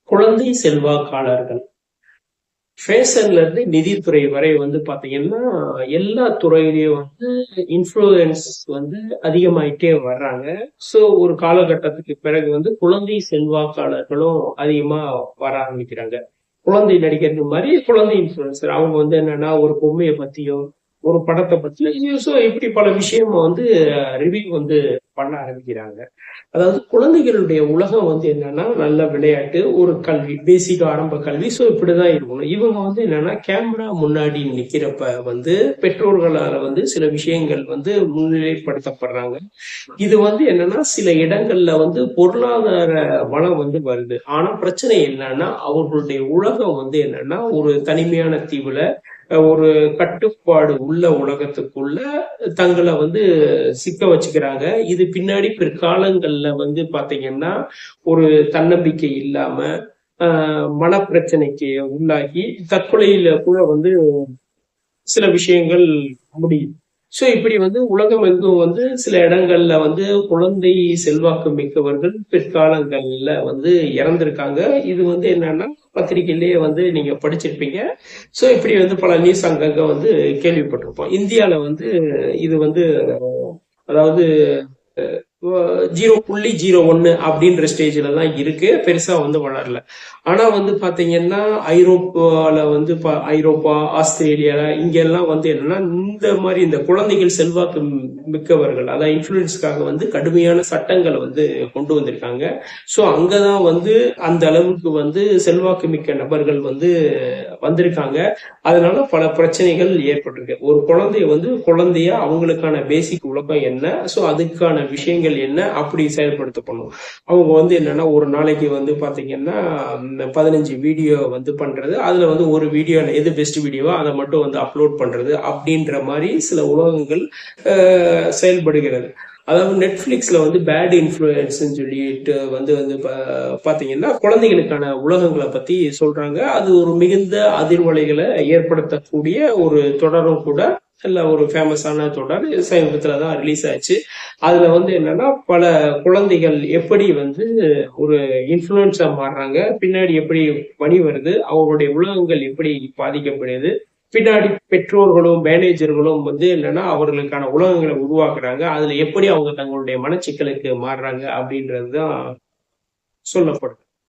குழந்தை செல்வாக்காளர்கள் ஃபேஷன்ல இருந்து நிதித்துறை வரை வந்து பாத்தீங்கன்னா எல்லா துறையிலயும் வந்து இன்ஃப்ளூயன்ஸ் வந்து அதிகமாயிட்டே வர்றாங்க. ஸோ ஒரு காலகட்டத்துக்கு பிறகு வந்து குழந்தை செல்வாக்காளர்களும் அதிகமா வர ஆரம்பிக்கிறாங்க. குழந்தை நடிகர்கள் மாதிரி குழந்தை இன்ஃப்ளூயன்சர் அவங்க வந்து என்னன்னா ஒரு பொம்மையை பத்தியோ ஒரு படத்தை பத்தியோ ஸோ இப்படி பல விஷயம் வந்து ரிவ்யூ வந்து பண்ண ஆரம்பிக்கிறாங்க. அதாவது குழந்தைகளுடைய உலகம் வந்து என்னன்னா நல்ல விளையாட்டு ஒரு கல்வி பேசிக் ஆரம்ப கல்வி ஸோ இப்படிதான் இருக்கணும். இவங்க வந்து என்னன்னா கேமரா முன்னாடி நிக்கிறப்ப வந்து பெற்றோர்களால வந்து சில விஷயங்கள் வந்து முன்னிலைப்படுத்தப்படுறாங்க. இது வந்து என்னன்னா சில இடங்கள்ல வந்து பொருளாதார வளம் வந்து வருது. ஆனா பிரச்சனை என்னன்னா அவர்களுடைய உலகம் வந்து என்னன்னா ஒரு தனிமையான தீவுல ஒரு கட்டுப்பாடு உள்ள உலகத்துக்குள்ள தங்களை வந்து சிக்க வச்சுக்கிறாங்க. இது பின்னாடி பிற்காலங்கள்ல வந்து பாத்தீங்கன்னா ஒரு தன்னம்பிக்கை இல்லாம மனப்பிரச்சனைக்கு உள்ளாகி தற்கொலையில கூட வந்து சில விஷயங்கள் முடியும். ஸோ இப்படி வந்து உலகம் எங்கும் வந்து சில இடங்கள்ல வந்து குழந்தை செல்வாக்கு மிக்கவர்கள் பிற்காலங்கள்ல வந்து இறந்திருக்காங்க. இது வந்து என்னன்னா பத்திரிகையிலேயே வந்து நீங்க படிச்சிருப்பீங்க. ஸோ இப்படி வந்து பல நியூஸ் அங்கங்க வந்து கேள்விப்பட்டிருப்போம். இந்தியால வந்து இது வந்து அதாவது 0.01 அப்படின்ற ஸ்டேஜ்ல தான் இருக்கு. பெருசா வந்து வளரல. ஆனா வந்து பாத்தீங்கன்னா ஐரோப்பால வந்து ஐரோப்பா ஆஸ்திரேலியா இங்க எல்லாம் வந்து என்னன்னா இந்த மாதிரி இந்த குழந்தைகள் செல்வாக்கு மிக்கவர்கள் அதாவது இன்ஃபுளுன்ஸ்க்காக வந்து கடுமையான சட்டங்களை வந்து கொண்டு வந்திருக்காங்க. ஸோ அங்கதான் வந்து அந்த அளவுக்கு வந்து செல்வாக்கு மிக்க நபர்கள் வந்து வந்திருக்காங்க. அதனால பல பிரச்சனைகள் ஏற்பட்டிருக்கு. ஒரு குழந்தைய வந்து குழந்தையா அவங்களுக்கான பேசிக் உலகம் என்ன ஸோ அதுக்கான விஷயங்கள் என்ன அப்படி செயல்படுத்த பண்ணும். அவங்க வந்து என்னன்னா ஒரு நாளைக்கு வந்து பாத்தீங்கன்னா 15 வீடியோ வந்து பண்றது, அதுல வந்து ஒரு வீடியோ எது பெஸ்ட் வீடியோவோ அதை மட்டும் வந்து அப்லோட் பண்றது அப்படின்ற மாதிரி சில உலகங்கள் செயல்படுகிறது. அதாவது நெட்ஃபிளிக்ஸ்ல வந்து பேட் இன்ஃப்ளூயன்ஸ் சொல்லிட்டு வந்து வந்து பாத்தீங்கன்னா குழந்தைகளுக்கான உலகங்களை பத்தி சொல்றாங்க. அது ஒரு மிகுந்த அதிர்வலைகளை ஏற்படுத்தக்கூடிய ஒரு தொடரும் கூட. நல்ல ஒரு ஃபேமஸான தொடர் சமீபத்துல தான் ரிலீஸ் ஆச்சு. அதுல வந்து என்னன்னா பல குழந்தைகள் எப்படி வந்து ஒரு இன்ஃப்ளூயன்ஸா மாறுறாங்க, பின்னாடி எப்படி பணி வருது, அவங்களுடைய உலகங்கள் எப்படி பாதிக்கப்படுது, பின்னாடி பெற்றோர்களும் மேனேஜர்களும் வந்து என்னன்னா அவர்களுக்கான உலகங்களை உருவாக்குறாங்க. அதுல எப்படி அவங்க தங்களுடைய மனச்சிக்கலுக்கு மாறுறாங்க அப்படின்றதுதான் சொல்லப்படுது.